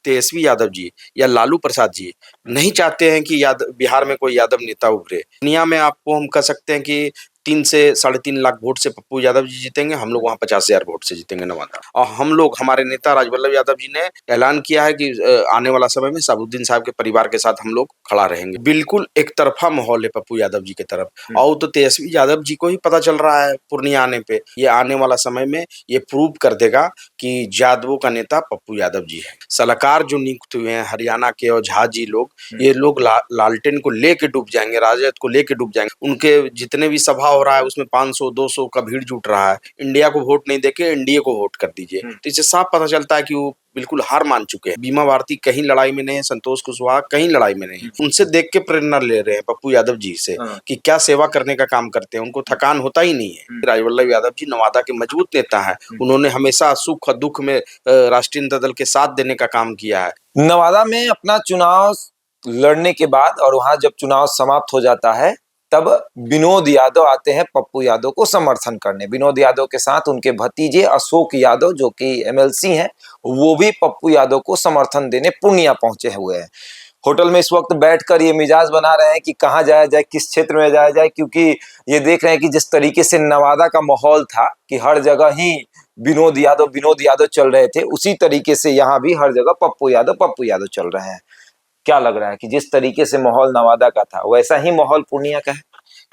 तेजस्वी यादव जी या लालू प्रसाद जी नहीं चाहते हैं कि बिहार में कोई यादव नेता उभरे। दुनिया में आपको हम कह सकते हैं कि 3 से 3.5 लाख वोट से पप्पू यादव जी जीतेंगे, हम लोग वहाँ 50,000 वोट से जीतेंगे नवादा। और हम लोग, हमारे नेता राजवल्लभ यादव जी ने ऐलान किया है कि आने वाला समय में शहाबुद्दीन साहब के परिवार के साथ हम लोग खड़ा रहेंगे। बिल्कुल एक तरफा माहौल है पप्पू यादव जी की तरफ। और तो तेजस्वी यादव जी को ही पता चल रहा है पूर्णिया आने पे। ये आने वाला समय में ये प्रूव कर देगा कि यादवों का नेता पप्पू यादव जी है। सलाहकार जो नियुक्त हुए हैं हरियाणा के और झा जी लोग, ये लोग लालटेन को लेके डूब जाएंगे, राजद को लेके डूब जाएंगे। उनके जितने भी सभा हो रहा है उसमें 500-200 का भीड़ जुट रहा है। इंडिया को वोट नहीं देके एनडीए को वोट कर दीजिए। तो इससे साफ पता चलता है कि वो बिल्कुल हार मान चुके हैं। बीमा भारती कहीं लड़ाई में नहीं है, संतोष कुशवाहा कहीं लड़ाई में नहीं है। उनसे देख के प्रेरणा ले रहे हैं पप्पू यादव जी से कि क्या सेवा करने का काम करते हैं, उनको थकान होता ही नहीं है। राजवल्लभ यादव जी नवादा के मजबूत नेता हैं। उन्होंने हमेशा सुख और दुख में राष्ट्रीय जनता दल के साथ देने का काम किया है। नवादा में अपना चुनाव लड़ने के बाद और वहां जब चुनाव समाप्त हो जाता है तब विनोद यादव आते हैं पप्पू यादव को समर्थन करने। विनोद यादव के साथ उनके भतीजे अशोक यादव जो कि एमएलसी हैं, वो भी पप्पू यादव को समर्थन देने पूर्णिया पहुंचे हुए हैं। होटल में इस वक्त बैठकर ये मिजाज बना रहे हैं कि कहाँ जाया जाए, किस क्षेत्र में जाया जाए, क्योंकि ये देख रहे हैं कि जिस तरीके से नवादा का माहौल था कि हर जगह ही विनोद यादव चल रहे थे, उसी तरीके से यहाँ भी हर जगह पप्पू यादव चल रहे हैं। क्या लग रहा है कि जिस तरीके से माहौल नवादा का था वैसा ही माहौल पूर्णिया का है?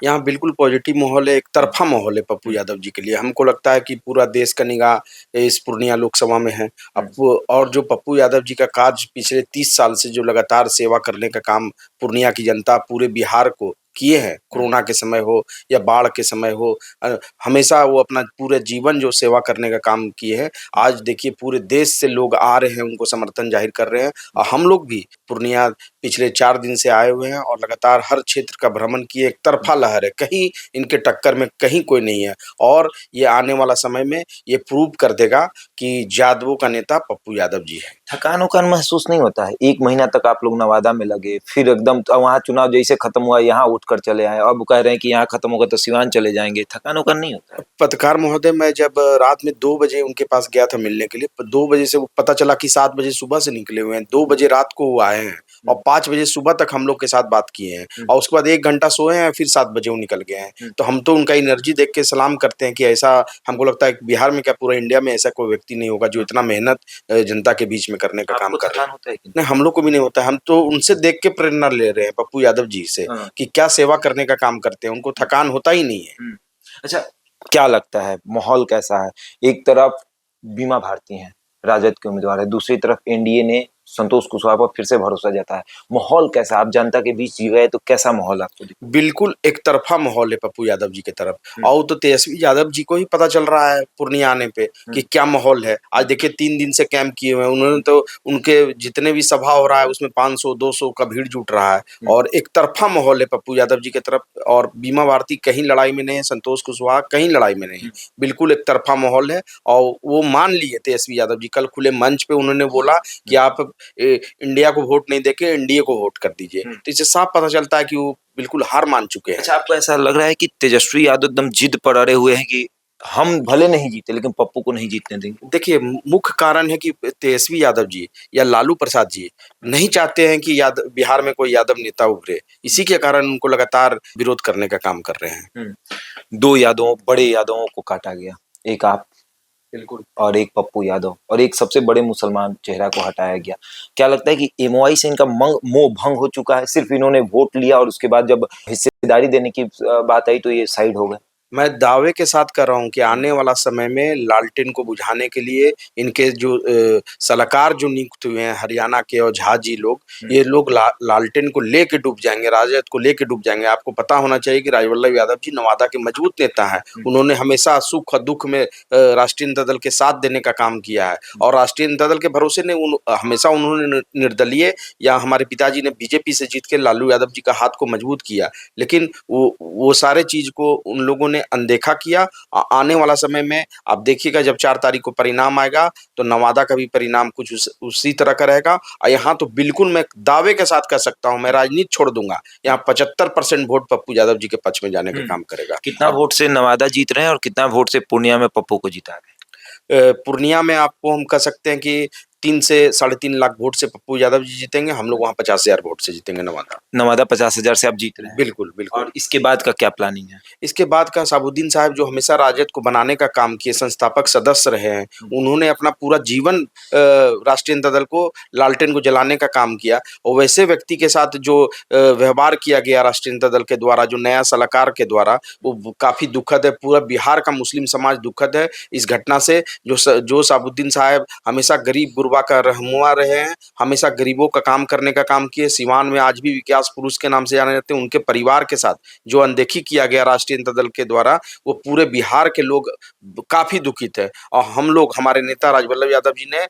यहाँ बिल्कुल पॉजिटिव माहौल है, एक तरफा माहौल है पप्पू यादव जी के लिए। हमको लगता है कि पूरा देश का निगाह इस पूर्णिया लोकसभा में है। अब और जो पप्पू यादव जी का कार्य पिछले 30 साल से जो लगातार सेवा करने का काम पूर्णिया की जनता पूरे बिहार को किए हैं, कोरोना के समय हो या बाढ़ के समय हो, हमेशा वो अपना पूरे जीवन जो सेवा करने का काम किए हैं। आज देखिए पूरे देश से लोग आ रहे हैं, उनको समर्थन जाहिर कर रहे हैं। और हम लोग भी पूर्णिया पिछले 4 दिन से आए हुए हैं और लगातार हर क्षेत्र का भ्रमण किए। एक तरफा लहर है, कहीं इनके टक्कर में कहीं कोई नहीं है। और ये आने वाला समय में ये प्रूव कर देगा कि यादवों का नेता पप्पू यादव जी है। थकान उकान महसूस नहीं होता है? 1 महीना तक आप लोग नवादा में लगे, फिर एकदम वहाँ चुनाव जैसे खत्म हुआ यहाँ उठकर चले आए, अब कह रहे हैं कि यहाँ खत्म होगा तो सिवान चले जाएंगे। थकान उकान नहीं होता है? पत्रकार महोदय, मैं जब रात में 2 बजे उनके पास गया था मिलने के लिए, 2 बजे से वो पता चला कि 7 बजे सुबह से निकले हुए हैं, 2 बजे रात को वो आए हैं और 5 बजे सुबह तक हम लोग के साथ बात किए हैं। और उसके बाद 1 घंटा सोए हैं, फिर 7 बजे वो निकल गए हैं। तो हम तो उनका एनर्जी देख के सलाम करते हैं कि ऐसा हमको लगता है कि बिहार में क्या पूरा इंडिया में ऐसा कोई व्यक्ति नहीं होगा जो इतना मेहनत जनता के बीच में करने का काम कर रहा है। नहीं, हम लोग को भी नहीं होता है। हम तो उनसे देख के प्रेरणा ले रहे हैं पप्पू यादव जी से कि क्या सेवा करने का काम करते हैं, उनको थकान होता ही नहीं है। अच्छा, क्या लगता है माहौल कैसा है? एक तरफ बीमा भारती हैं, राजद के उम्मीदवार है, दूसरी तरफ एनडीए ने संतोष कुशवाहा पर फिर से भरोसा जताया। माहौल कैसा? आप जनता के बीच जी गए तो कैसा माहौल आपको दिखा? बिल्कुल एक तरफा माहौल है पप्पू यादव जी की तरफ। और तो तेजस्वी यादव जी को ही पता चल रहा है पूर्णिया आने पे कि क्या माहौल है। आज देखिए 3 दिन से कैंप किए हुए हैं उन्होंने, तो उनके जितने भी सभा हो रहा है उसमें 500-200 का भीड़ जुट रहा है। और एक तरफा माहौल है पप्पू यादव जी की तरफ। और बीमा भारती कहीं लड़ाई में नहीं है, संतोष कुशवाहा कहीं लड़ाई में नहीं है। बिल्कुल एक तरफा माहौल है। और वो मान लिए तेजस्वी यादव जी, कल खुले मंच पे उन्होंने बोला कि आप इंडिया को वोट नहीं देके एनडीए को वोट कर दीजिए। तो इससे साफ पता चलता है कि वो बिल्कुल हार मान चुके हैं। अच्छा, आपको ऐसा लग रहा है कि तेजस्वी यादव एकदम जिद पर अड़े हुए हैं कि हम भले नहीं जीते लेकिन पप्पू को नहीं जीतने देंगे? देखिए मुख्य कारण है कि तेजस्वी यादव जी या लालू प्रसाद जी नहीं चाहते हैं कि बिहार में कोई यादव नेता उभरे। इसी के कारण उनको लगातार विरोध करने का काम कर रहे हैं। 2 यादवों, बड़े यादवों को काटा गया, एक आप बिल्कुल और एक पप्पू यादव, और एक सबसे बड़े मुसलमान चेहरा को हटाया गया। क्या लगता है कि एमओआई से इनका मोह भंग हो चुका है? सिर्फ इन्होंने वोट लिया और उसके बाद जब हिस्सेदारी देने की बात आई तो ये साइड हो गए? मैं दावे के साथ कर रहा हूँ कि आने वाला समय में लालटेन को बुझाने के लिए इनके जो सलाहकार जो नियुक्त हुए हैं हरियाणा के और झा जी लोग, ये लोग लालटेन को लेके डूब जाएंगे, राजद को लेके डूब जाएंगे। आपको पता होना चाहिए कि राजवल्लभ यादव जी नवादा के मजबूत नेता हैं। उन्होंने हमेशा सुख और दुख में राष्ट्रीय जनता दल के साथ देने का काम किया है। और राष्ट्रीय जनता दल के भरोसे ने हमेशा उन्होंने निर्दलीय या हमारे पिताजी ने बीजेपी से जीत के लालू यादव जी का हाथ को मजबूत किया। लेकिन वो सारे चीज को उन लोगों ने अनदेखा किया। आने वाला समय में आप देखिएगा जब 4 तारीख को परिणाम आएगा तो नवादा का भी परिणाम कुछ उसी तरह का रहेगा। और यहाँ तो बिल्कुल मैं दावे के साथ कह सकता हूँ, मैं राजनीति छोड़ दूंगा, यहाँ 75% वोट पप्पू यादव जी के पक्ष में जाने का काम करेगा। कितना वोट से नवादा जीत रहे हैं और कितना वोट से पूर्णिया में पप्पू को जिता रहे हैं? पूर्णिया में आपको हम कह सकते हैं कि 3 से 3.5 लाख वोट से पप्पू यादव जी जीतेंगे, हम लोग वहाँ 50,000 वोट से जीतेंगे नवादा। नवादा 50,000 से आप जीत रहे हैं। बिल्कुल, बिल्कुल। और इसके बाद का क्या प्लानिंग है? इसके बाद का साबुद्दीन साहब जो हमेशा राजद को बनाने का काम किए, संस्थापक सदस्य रहे हैं, उन्होंने अपना पूरा जीवन राष्ट्रीय जनता दल को लालटेन को जलाने का काम किया और वैसे व्यक्ति के साथ जो व्यवहार किया गया राष्ट्रीय जनता दल के द्वारा, जो नया सलाहकार के द्वारा, वो काफ़ी दुखद है। पूरा बिहार का मुस्लिम समाज दुखद है इस घटना से। जो साबुद्दीन साहब हमेशा गरीब गुरबा का रहनुमा रहे हैं, हमेशा गरीबों का काम करने का काम किए। सिवान में आज भी विकास पुरुष के नाम से जाने जाते हैं। उनके परिवार के साथ जो अनदेखी किया गया राष्ट्रीय जनता दल के द्वारा, वो पूरे बिहार के लोग काफ़ी दुखित है। और हम लोग, हमारे नेता राजवल्लभ यादव जी ने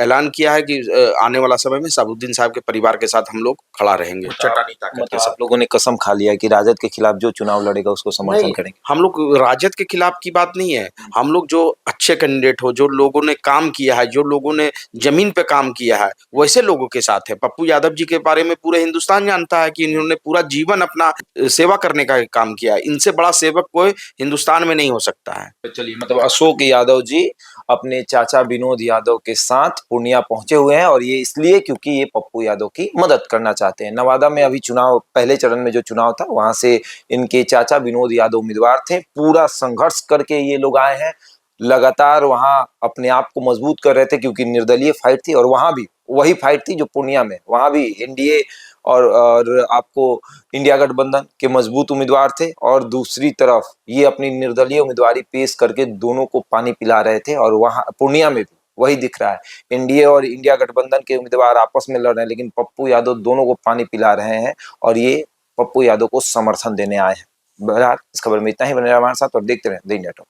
ऐलान किया है कि आने वाला समय में साबुद्दीन साहब के परिवार के साथ हम लोग खड़ा रहेंगे चट्टानी ताकत के मतलब साथ। आप लोगों ने कसम खा लिया कि राजद के खिलाफ जो चुनाव लड़ेगा उसको समर्थन नहीं, करेंगे। हम लोग राजद के खिलाफ की बात नहीं है। हम लोग जो अच्छे कैंडिडेट हो, जो लोगों ने काम किया है, जो लोगों ने जमीन पे काम किया है, वैसे लोगों के साथ है। पप्पू यादव जी के बारे में पूरे हिंदुस्तान जानता है कि इन्होंने पूरा जीवन अपना सेवा करने का काम किया है। इनसे बड़ा सेवक कोई हिंदुस्तान में नहीं हो सकता है। तो चलिए, मतलब अशोक यादव जी अपने चाचा विनोद यादव के साथ पूर्णिया पहुंचे हुए हैं और ये इसलिए क्योंकि ये पप्पू यादव की मदद करना चाहते हैं। नवादा में अभी चुनाव, पहले चरण में जो चुनाव था, वहां से इनके चाचा विनोद यादव उम्मीदवार थे। पूरा संघर्ष करके ये लोग आए हैं, लगातार वहां अपने आप को मजबूत कर रहे थे क्योंकि निर्दलीय फाइट थी। और वहां भी वही फाइट थी जो पूर्णिया में, वहां भी एनडीए और आपको इंडिया गठबंधन के मजबूत उम्मीदवार थे और दूसरी तरफ ये अपनी निर्दलीय उम्मीदवारी पेश करके दोनों को पानी पिला रहे थे। और वहां पूर्णिया में भी वही दिख रहा है, एनडीए और इंडिया गठबंधन के उम्मीदवार आपस में लड़ रहे हैं, लेकिन पप्पू यादव दोनों को पानी पिला रहे हैं और ये पप्पू यादव को समर्थन देने आए हैं। बहरहाल इस खबर में इतना ही। बने रहिए हमारे साथ और देखते रहे द इंडिया टॉक।